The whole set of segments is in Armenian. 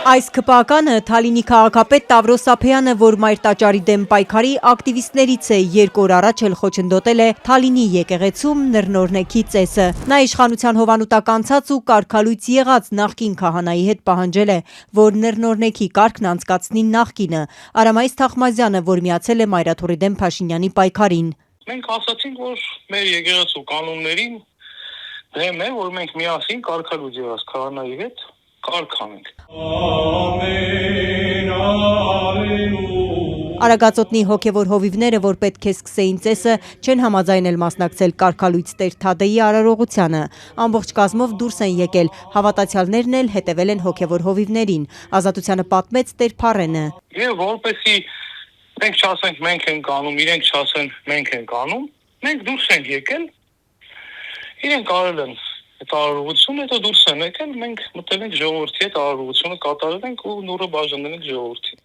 Այս ԿՊԱ-կանը Թալինի քաղաքապետ Տավրոս Ափեյանը, որ մայր տաճարի դեմ պայքարի ակտիվիստներից է, 2 օր առաջ էլ խոչընդոտել է Թալինի եկեղեցում նռնորնեքի ծեսը։ Նա իշխանության հովանուտակ անցած ու կարգալույծ եղած նախկին քահանայի հետ պահանջել է, որ նռնորնեքի կարգն անցկացնի նախկինը, Արամայիս Թախմազյանը, որ միացել է Մայրաթորի դեմ Փաշինյանի պայքարին։ Մենք ասացինք, որ մեր եկեղեցու կանոններին դեմ է, որ մենք միասին կարգալույծ եղած քահանայի հետ կարգանենք։ Արագածոտնի հոգևոր հովիվները, որ պետք է սկսեին ծեսը, չեն համաձայնել մասնակցել կարգալույծ Տեր Թադեի արարողությանը։ Ամբողջ կազմով դուրս են եկել, հավատացյալներն էլ հետևել են հոգևոր հովիվներին։ Ազատությանը պատմեց Տեր Փարենը։ Եվ որպեսզի մենք չասենք մենք ենք անում, իրենք չասեն մենք ենք անում, մենք դուրս ենք եկել, իրենք արել են այդ արարողությունը, հետո դուրս են եկել, մենք մտել ենք ժողովրդի հետ արարողությունը կատարել ենք ու նուրը բաժանել ենք ժողովրդին։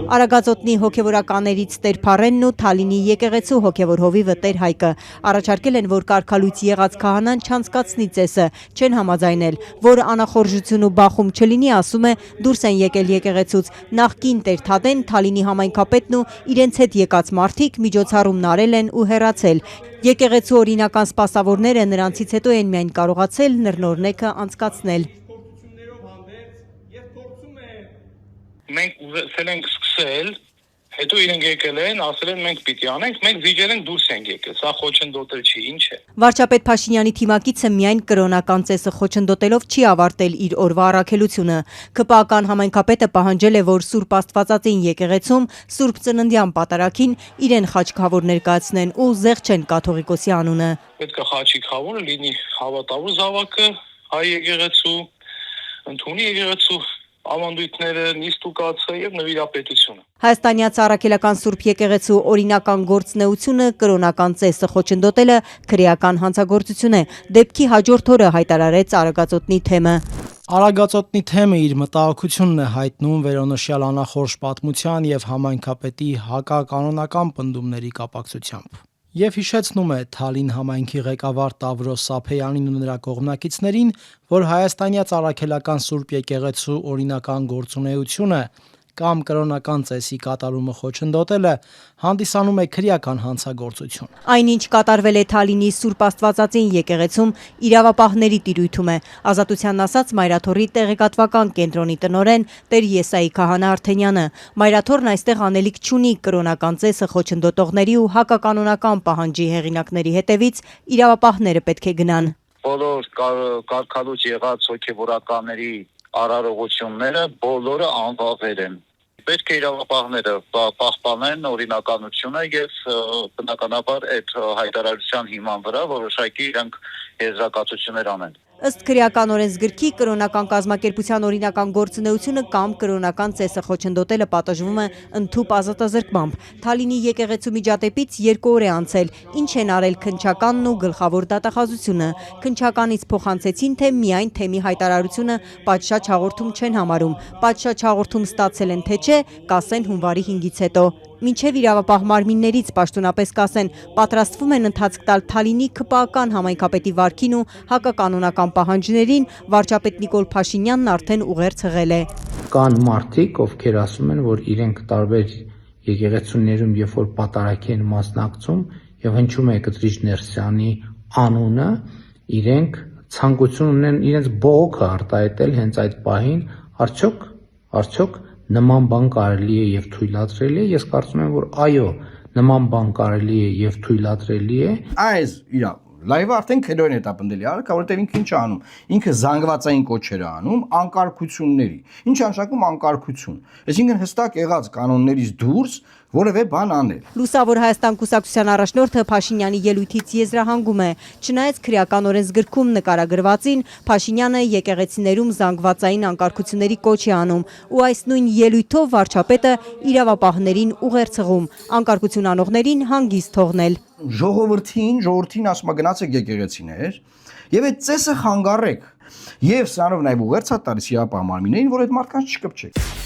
Արագածոտնի հոգևորականներից Տեր Փարենն ու Թալինի եկեղեցու հոգևոր հովիվը Տեր Հայկը առաջարկել են, որ կարգալույծ եղած քահանան չանցկացնի ծեսը, չեն համաձայնել, որ անախորժություն ու բախում չլինի, ասում է, դուրս են եկել եկեղեցուց նախկին Տեր Թադեն, Թալինի համայնքապետն ու իրենց հետ եկած մարդիկ միջոցառումն արել են ու հեռացել։ Եկեղեցու օրինական սպասավորները նրանցից հետո են միայն կարողացել նռնորնեքը անցկացնել։ Մենք ուզեցել ենք սկսել, հետո իրենք եկել են, ասել են մենք պիտի անենք, մենք վիճել ենք դուրս ենք եկել, սա խոչընդոտել չի, ինչ է։ Վարչապետ Փաշինյանի թիմակիցը միայն կրոնական ծեսը խոչընդոտելով չի ավարտել իր օրվա առաքելությունը։ ԿՊԱ-կան համայնքապետը պահանջել է, որ Սուրբ Աստվածածին եկեղեցում Սուրբ Ծննդյան պատարագին իրեն խաչքավոր ներկայացնեն ու զեղչեն կաթողիկոսի անունը։ Պետք է խաչի քավորը լինի հավատավոր զավակը, հայ եկեղեցու, ընդունի եկեղեցու ավանդույթները, նիստուկացը եւ նվիրապետությունը։ Հայաստանյաց առաքելական Սուրբ եկեղեցու օրինական գործունեությունը կրոնական ծեսը խոչընդոտելը քրեական հանցագործություն է։ Դեպքի հաջորդ օրը հայտարարեց Արագածոտնի թեմը։ Արագածոտնի թեմը իր մտահոգությունն է հայտնում վերոնշյալ անախորժ պատմության եւ համայնքապետի հակականոնական պնդումների կապակցությամբ։ Եվ հիշեցնում է Թալին համայնքի ղեկավար Տավրոս Ափեյանին ու նրա կողմնակիցներին, որ հայաստանյաց առաքելական Սուրբ եկեղեցու օրինական գործունեությունը կամ կրոնական ծեսի կատարումը խոչընդոտելը հանդիսանում է քրեական հանցագործություն։ Այնինչ կատարվել է Թալինի Սուրբ Աստվածածին եկեղեցում իրավապահների տիրույթում է։ Ազատությանն ասաց Մայրաթորի տեղեկատվական կենտրոնի տնօրեն Տեր Եսայի Քահանա Արթենյանը։ Մայրաթորն այստեղ անելիք չունի կրոնական ծեսը խոչընդոտողների ու հակականոնական պահանջի հեղինակների հետևից իրավապահները պետք է գնան։ Բոլոր կարգալույծ եղած հոգևորականների արարողությունները բոլորը անվավեր են։ Պետք է իրավապահները պահպանեն օրինականությունը եւ բնականաբար այդ հայտարարության հիման վրա որոշակի իրենք եզրակացություններ անեն։ Ըստ քրեական օրենսգրքի կրոնական կազմակերպության օրինական գործունեությունը կամ կրոնական ծեսը խոչընդոտելը պատժվում է ընդհուպ ազատազրկմամբ։ Թալինի եկեղեցու միջադեպից 2 օր է անցել, ինչ են արել քննչականն ու գլխավոր դատախազությունը։ Քննչականից փոխանցեցին, թե միայն թեմի հայտարարությունը պատշաճ հաղորդում չեն համարում։ Պատշաճ հաղորդում ստացել են, թե չէ, կասեն հունվարի 5-ից հետո։ Մինչև իրավապահ մարմիններից պաշտոնապես կասեն, պատրաստվում են ընթացք տալ Թալինի ԿՊԱ-կան համայնքապետի վարքին ու հակականոնական պահանջներին, վարչապետ Նիկոլ Փաշինյանն արդեն ուղերձ հղել է։ Կան մարդիկ, ովքեր ասում են, որ իրենք տարբեր եկեղեցուներում երբ որ պատարագի են մասնակցում եւ հնչում է Կտրիչ Ներսյանի անունը, իրենք ցանկություն ունեն իրենց բողոքը արտահայտել հենց այդ պահին, արդյոք նման բան կարելի է եւ թույլատրելի է։ Ես կարծում եմ, որ այո, նման բան կարելի է եւ թույլատրելի է։ Այս իրա լայվը արդեն քեդոին հետապնդելի արք, որովհետեւ ինքը ինչ անում։ Ինքը զանգվածային կոչեր է անում անկարգությունների։ Ինչ անշակում անկարգություն։ Այսինքն հստակ եղած կանոններից դուրս որևէ բան անել։ Լուսավոր Հայաստան կուսակցության առաջնորդը Փաշինյանի ելույթից եզրահանգում է։ Չնայած քրեական օրենսգրքում նկարագրվածին, Փաշինյանը եկեղեցիներում զանգվածային անկարգությունների կոչ է անում ու այս նույն ելույթով վարչապետը իրավապահներին ուղերձ հղում անկարգություն անողներին հանգիստ թողնել։ Ժողովրդին ասում գնացեք եկեղեցիներ եւ այդ ծեսը խանգարեք։ Եվ սրանով նաև ուղերձ է տալիս իրավապահ մարմիններին, որ այդ մարդկանց չկպչեք։